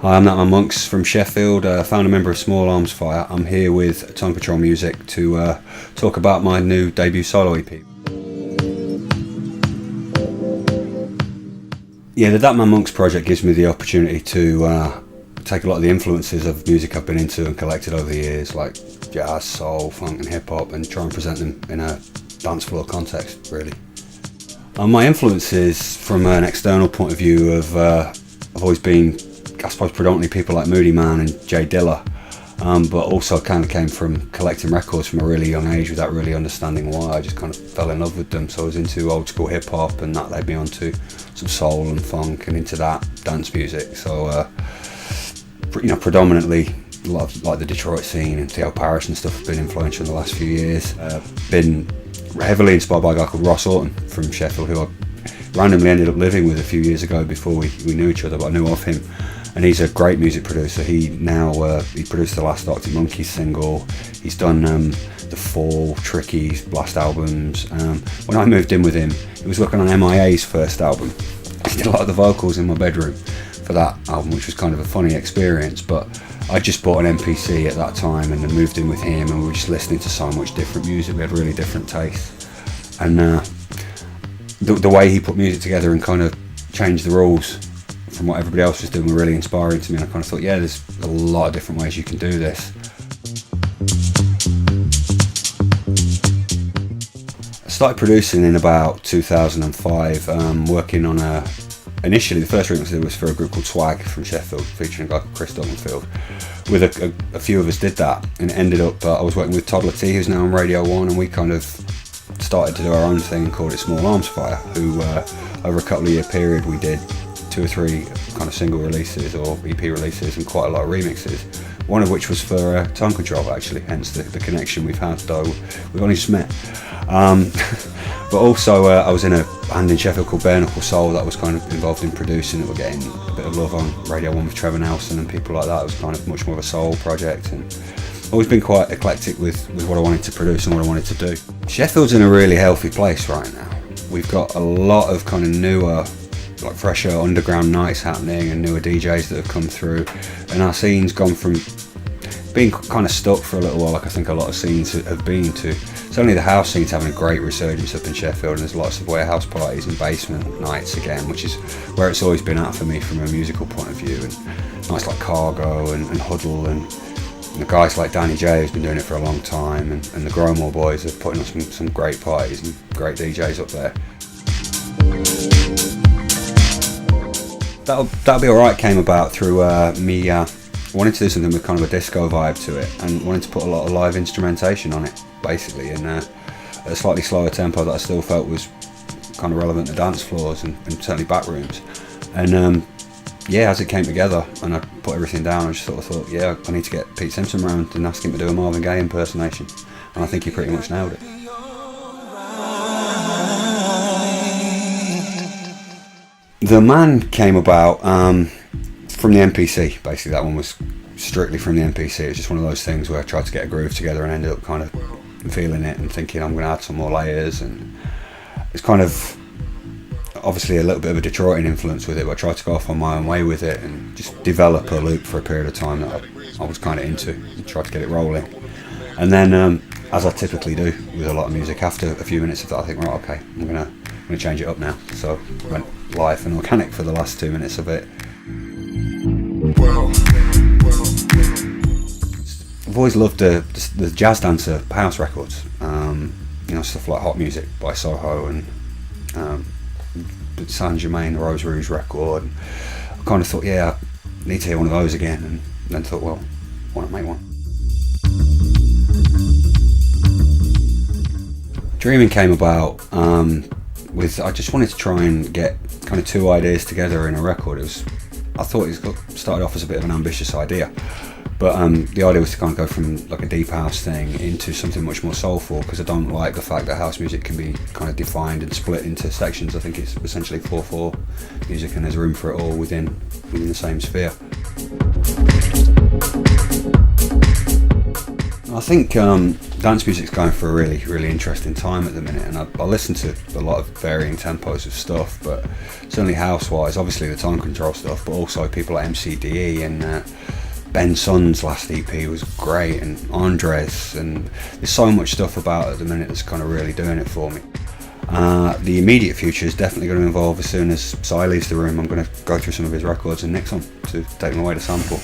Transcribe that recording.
Hi, I'm thatmanmonkz from Sheffield, founder member of Small Arms Fire. I'm here with Tone Control Music to talk about my new debut solo EP. Yeah, the thatmanmonkz project gives me the opportunity to take a lot of the influences of music I've been into and collected over the years, like jazz, soul, funk and hip hop, and try and present them in a dance floor context, really. My influences from an external point of view have always been, I suppose, predominantly people like Moodymann and Jay Dilla, but also kind of came from collecting records from a really young age without really understanding why. I just kind of fell in love with them. So I was into old school hip hop, and that led me on to some soul and funk, and into that dance music. So predominantly a lot of like the Detroit scene and Theo Parrish and stuff have been influential in the last few years. Been heavily inspired by a guy called Ross Orton from Sheffield, who I randomly ended up living with a few years ago before we knew each other, but I knew of him. And he's a great music producer. He produced the last thatmanmonkz single. He's done the Fall, Tricky's, Blast albums. When I moved in with him, he was working on MIA's first album. He did a lot of the vocals in my bedroom for that album, which was kind of a funny experience. But I just bought an MPC at that time and then moved in with him, and we were just listening to so much different music. We had really different tastes. And the way he put music together and kind of changed the rules from what everybody else was doing were really inspiring to me, and I kind of thought, yeah, there's a lot of different ways you can do this. I started producing in about 2005, working on initially the first remix I did was for a group called Swag from Sheffield, featuring a guy called Chris Dugganfield. With a few of us did that, and it ended up, I was working with Toddler T, who's now on Radio 1, and we kind of started to do our own thing and called it Small Arms Fire, who over a couple of year period we did 2 or 3 kind of single releases or EP releases and quite a lot of remixes, one of which was for Tone Control, actually, hence the connection we've had, though we've only just met. But also I was in a band in Sheffield called Bare Knuckle Soul that was kind of involved in producing. It was getting a bit of love on Radio 1 with Trevor Nelson and people like that. It was kind of much more of a soul project, and always been quite eclectic with what I wanted to produce and what I wanted to do. Sheffield's in a really healthy place right now. We've got a lot of kind of newer, like fresher underground nights happening and newer DJs that have come through, and our scene's gone from being kind of stuck for a little while, like I think a lot of scenes have been, to certainly the house scene's having a great resurgence up in Sheffield, and there's lots of warehouse parties and basement nights again, which is where it's always been at for me from a musical point of view. And nights like Cargo and Huddle, and the guys like Danny J, who's been doing it for a long time, and the Growmore boys are putting on some great parties and great DJs up there. That'll Be Alright came about through me wanting to do something with kind of a disco vibe to it, and wanting to put a lot of live instrumentation on it, basically, and at a slightly slower tempo that I still felt was kind of relevant to dance floors and certainly back rooms. And as it came together and I put everything down, I just sort of thought, yeah, I need to get Pete Simpson round and ask him to do a Marvin Gaye impersonation, and I think he pretty much nailed it. The Man came about from the MPC, basically. That one was strictly from the MPC. It was just one of those things where I tried to get a groove together and ended up kind of feeling it and thinking I'm going to add some more layers, and it's kind of obviously a little bit of a Detroitian influence with it, but I tried to go off on my own way with it and just develop a loop for a period of time that I was kind of into, and tried to get it rolling. And then as I typically do with a lot of music, after a few minutes of that I think, right, okay, I'm going to change it up now. So I went live and organic for the last 2 minutes of it. I've always loved the jazz dancer house records, stuff like Hot Music by Soho and Saint Germain, the Rose Rouge record. I kind of thought, yeah, I need to hear one of those again, and then thought, well, why not make one? Dreamin came about I just wanted to try and get kind of 2 ideas together in a record. I thought it started off as a bit of an ambitious idea, but the idea was to kind of go from like a deep house thing into something much more soulful, because I don't like the fact that house music can be kind of defined and split into sections. I think it's essentially 4/4 music, and there's room for it all within the same sphere. I think dance music's going for a really, really interesting time at the minute, and I listen to a lot of varying tempos of stuff, but certainly house-wise, obviously the time control stuff, but also people like MCDE and Ben Sun's last EP was great, and Andres, and there's so much stuff about at the minute that's kind of really doing it for me. The immediate future is definitely going to involve, as soon as Si leaves the room, I'm going to go through some of his records and nick some to take them away to sample.